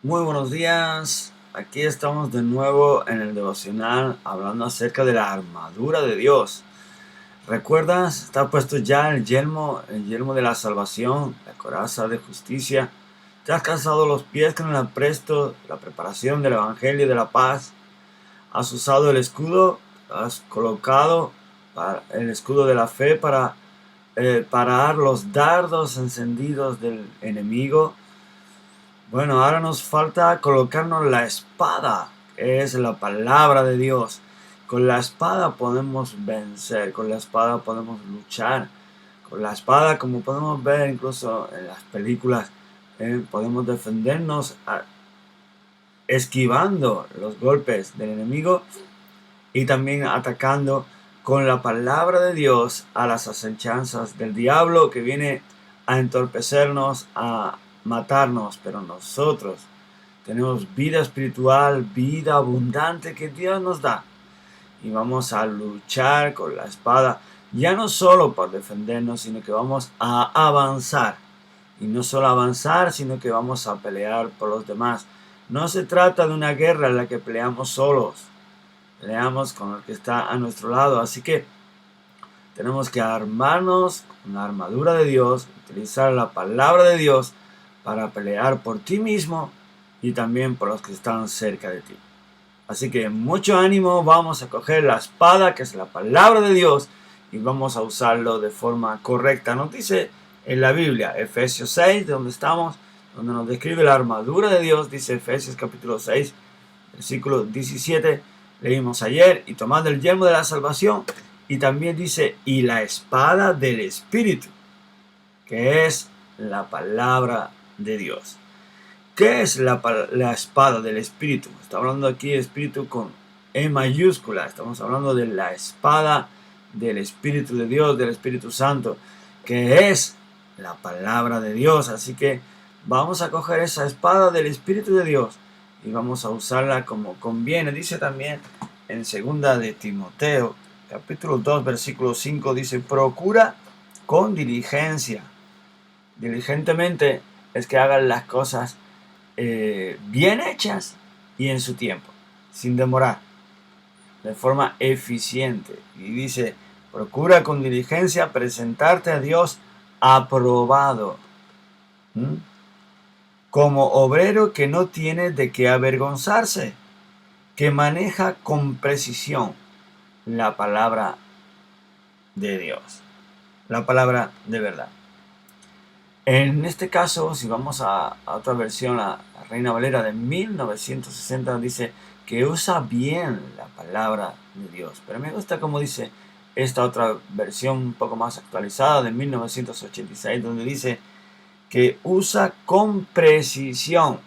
Muy buenos días, aquí estamos de nuevo en el devocional hablando acerca de la armadura de Dios. ¿Recuerdas? Está puesto ya el yelmo de la salvación, la coraza de justicia. Te has calzado los pies con el apresto, la preparación del evangelio de la paz. Has usado el escudo, has colocado el escudo de la fe para parar los dardos encendidos del enemigo. Bueno, ahora nos falta colocarnos la espada, que es la palabra de Dios. Con la espada podemos vencer, con la espada podemos luchar. Con la espada, como podemos ver incluso en las películas, podemos defendernos esquivando los golpes del enemigo y también atacando con la palabra de Dios a las acechanzas del diablo que viene a entorpecernos, a matarnos, pero nosotros tenemos vida espiritual, vida abundante que Dios nos da. Y vamos a luchar con la espada, ya no solo por defendernos, sino que vamos a avanzar. Y no solo avanzar, sino que vamos a pelear por los demás. No se trata de una guerra en la que peleamos solos, peleamos con el que está a nuestro lado. Así que tenemos que armarnos con la armadura de Dios, utilizar la palabra de Dios para pelear por ti mismo y también por los que están cerca de ti. Así que mucho ánimo, vamos a coger la espada que es la palabra de Dios y vamos a usarlo de forma correcta. Nos dice en la Biblia, Efesios 6, de donde estamos, donde nos describe la armadura de Dios, dice Efesios capítulo 6, versículo 17, leímos ayer, y tomad el yelmo de la salvación, y también dice, y la espada del Espíritu, que es la palabra de Dios. ¿Qué es la espada del Espíritu? Está hablando aquí de Espíritu con E mayúscula. Estamos hablando de la espada del Espíritu de Dios, del Espíritu Santo, que es la palabra de Dios. Así que vamos a coger esa espada del Espíritu de Dios y vamos a usarla como conviene. Dice también en 2 de Timoteo, capítulo 2, versículo 5, dice, procura con diligencia. Diligentemente es que hagan las cosas bien hechas y en su tiempo, sin demorar, de forma eficiente. Y dice, procura con diligencia presentarte a Dios aprobado, como obrero que no tiene de qué avergonzarse, que maneja con precisión la palabra de Dios, la palabra de verdad. En este caso, si vamos a otra versión, la Reina Valera de 1960 dice que usa bien la palabra de Dios. Pero me gusta como dice esta otra versión un poco más actualizada de 1986, donde dice que usa con precisión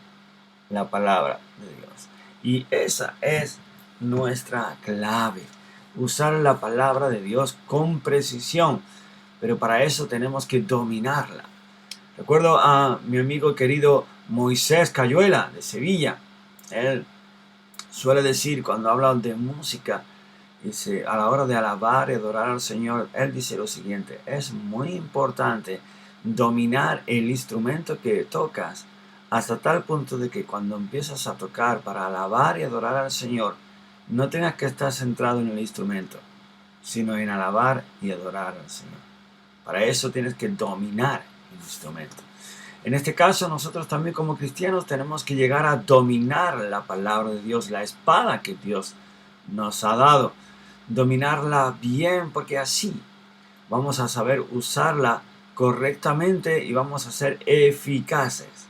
la palabra de Dios. Y esa es nuestra clave, usar la palabra de Dios con precisión. Pero para eso tenemos que dominarla. Recuerdo a mi amigo querido Moisés Cayuela de Sevilla. Él suele decir cuando habla de música, dice, a la hora de alabar y adorar al Señor, él dice lo siguiente, es muy importante dominar el instrumento que tocas hasta tal punto de que cuando empiezas a tocar para alabar y adorar al Señor, no tengas que estar centrado en el instrumento, sino en alabar y adorar al Señor. Para eso tienes que dominar el instrumento. En este caso, nosotros también como cristianos tenemos que llegar a dominar la palabra de Dios, la espada que Dios nos ha dado. Dominarla bien, porque así vamos a saber usarla correctamente y vamos a ser eficaces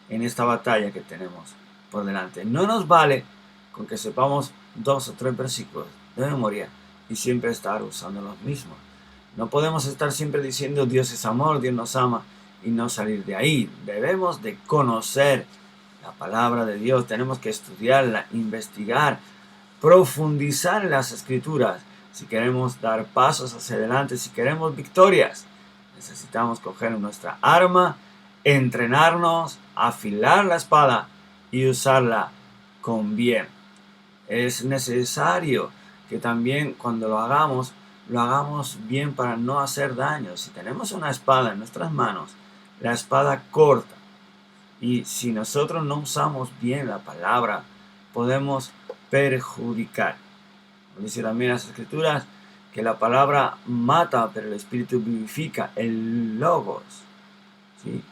en esta batalla que tenemos por delante. No nos vale con que sepamos 2 o 3 versículos de memoria y siempre estar usando los mismos. No podemos estar siempre diciendo Dios es amor, Dios nos ama y no salir de ahí. Debemos de conocer la palabra de Dios, tenemos que estudiarla, investigar, profundizar en las escrituras. Si queremos dar pasos hacia adelante, si queremos victorias, necesitamos coger nuestra arma, entrenarnos, afilar la espada y usarla con bien. Es necesario que también cuando lo hagamos bien para no hacer daño. Si tenemos una espada en nuestras manos, la espada corta, Y si nosotros no usamos bien la palabra, podemos perjudicar. Dice también las Escrituras que la palabra mata, pero el Espíritu vivifica, el logos. ¿Sí?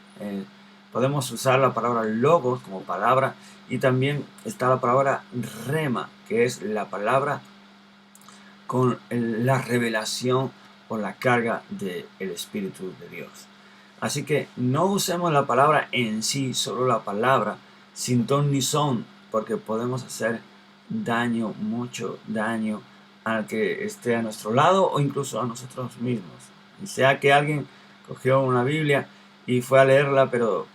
Podemos usar la palabra logos como palabra, y también está la palabra rema, que es la palabra con la revelación o la carga del Espíritu de Dios. Así que no usemos la palabra en sí, solo la palabra, sin ton ni son, porque podemos hacer daño, mucho daño al que esté a nuestro lado o incluso a nosotros mismos. Y sea que alguien cogió una Biblia y fue a leerla, pero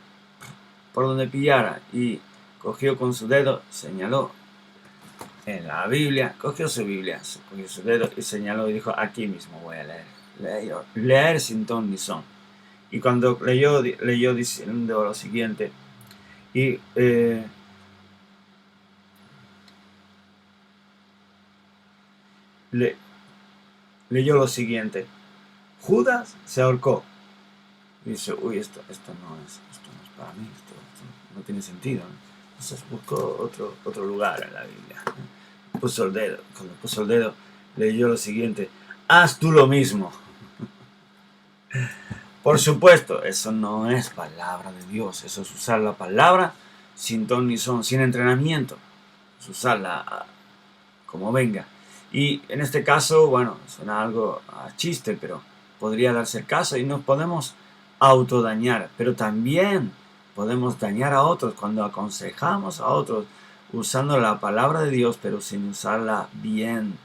por donde pillara, y cogió con su dedo, señaló en la Biblia, cogió su Biblia, cogió su dedo y señaló y dijo, aquí mismo voy a leer. Leer sin ton ni son. Y cuando leyó diciendo lo siguiente, y leyó lo siguiente: Judas se ahorcó. Y dice, uy, esto no es para mí, esto no tiene sentido, ¿no? Entonces buscó otro lugar en la Biblia. Puso el dedo. Cuando puso el dedo, leyó lo siguiente: haz tú lo mismo. Por supuesto, eso no es palabra de Dios. Eso es usar la palabra sin ton ni son, sin entrenamiento. Es usarla como venga. Y en este caso, bueno, suena algo a chiste, pero podría darse el caso y nos podemos autodañar. Pero también podemos dañar a otros cuando aconsejamos a otros usando la palabra de Dios, pero sin usarla bien.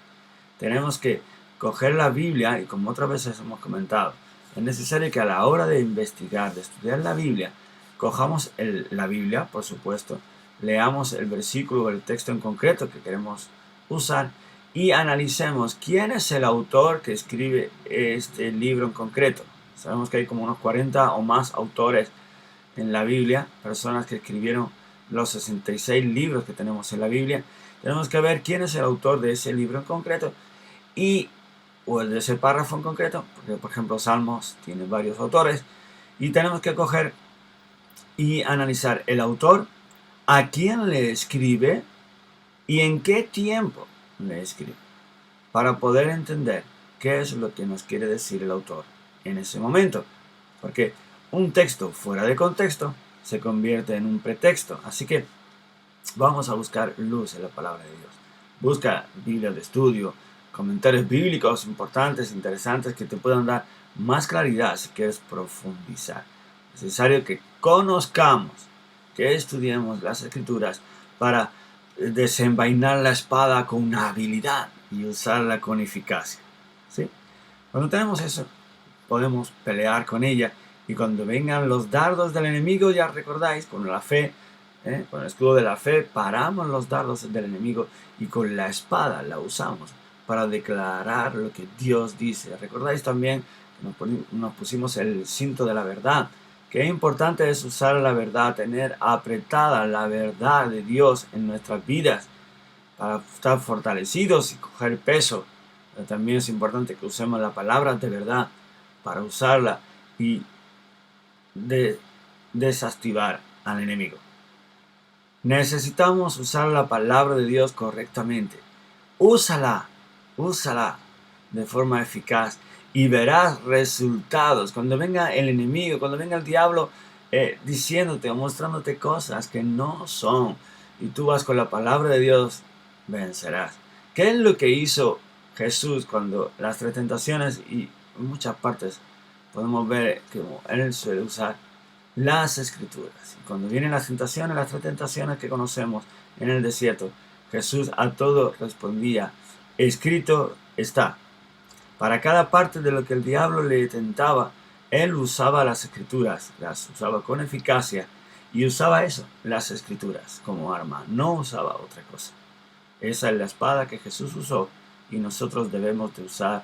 Tenemos que coger la Biblia, y como otras veces hemos comentado, es necesario que a la hora de investigar, de estudiar la Biblia, cojamos la Biblia, por supuesto, leamos el versículo o el texto en concreto que queremos usar y analicemos quién es el autor que escribe este libro en concreto. Sabemos que hay como unos 40 o más autores en la Biblia, personas que escribieron los 66 libros que tenemos en la Biblia. Tenemos que ver quién es el autor de ese libro en concreto o el de ese párrafo en concreto, porque por ejemplo Salmos tiene varios autores, y tenemos que coger y analizar el autor, a quién le escribe y en qué tiempo le escribe, para poder entender qué es lo que nos quiere decir el autor en ese momento. Porque un texto fuera de contexto se convierte en un pretexto. Así que vamos a buscar luz en la palabra de Dios. Busca Biblia de estudio, comentarios bíblicos importantes, interesantes, que te puedan dar más claridad si quieres profundizar. Es necesario que conozcamos, que estudiemos las Escrituras para desenvainar la espada con habilidad y usarla con eficacia. ¿Sí? Cuando tenemos eso, podemos pelear con ella, y cuando vengan los dardos del enemigo, ya recordáis, con la fe, con el escudo de la fe, paramos los dardos del enemigo, y con la espada la usamos para declarar lo que Dios dice. Recordáis también que nos pusimos el cinto de la verdad. Qué importante es usar la verdad, tener apretada la verdad de Dios en nuestras vidas para estar fortalecidos y coger peso. Pero también es importante que usemos la palabra de verdad para usarla y desactivar al enemigo. Necesitamos usar la palabra de Dios correctamente. Úsala de forma eficaz y verás resultados. Cuando venga el enemigo, cuando venga el diablo diciéndote o mostrándote cosas que no son, y tú vas con la palabra de Dios, vencerás. ¿Qué es lo que hizo Jesús cuando las tres tentaciones? Y en muchas partes podemos ver que él suele usar las Escrituras. Y cuando vienen las tentaciones, las tres tentaciones que conocemos en el desierto, Jesús a todo respondía: escrito está. Para cada parte de lo que el diablo le tentaba, él usaba las Escrituras, las usaba con eficacia, y usaba eso, las Escrituras, como arma. No usaba otra cosa. Esa es la espada que Jesús usó, y nosotros debemos de usar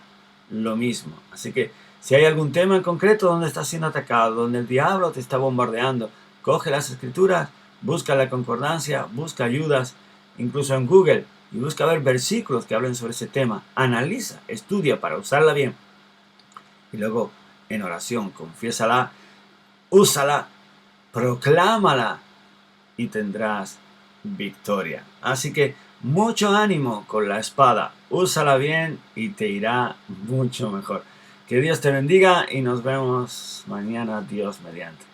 lo mismo. Así que si hay algún tema en concreto donde estás siendo atacado, donde el diablo te está bombardeando, coge las Escrituras, busca la concordancia, busca ayudas, incluso en Google, y busca ver versículos que hablen sobre ese tema. Analiza, estudia para usarla bien. Y luego, en oración, confiésala, úsala proclámala y tendrás victoria. Así que mucho ánimo con la espada, úsala bien y te irá mucho mejor. Que Dios te bendiga y nos vemos mañana, Dios mediante.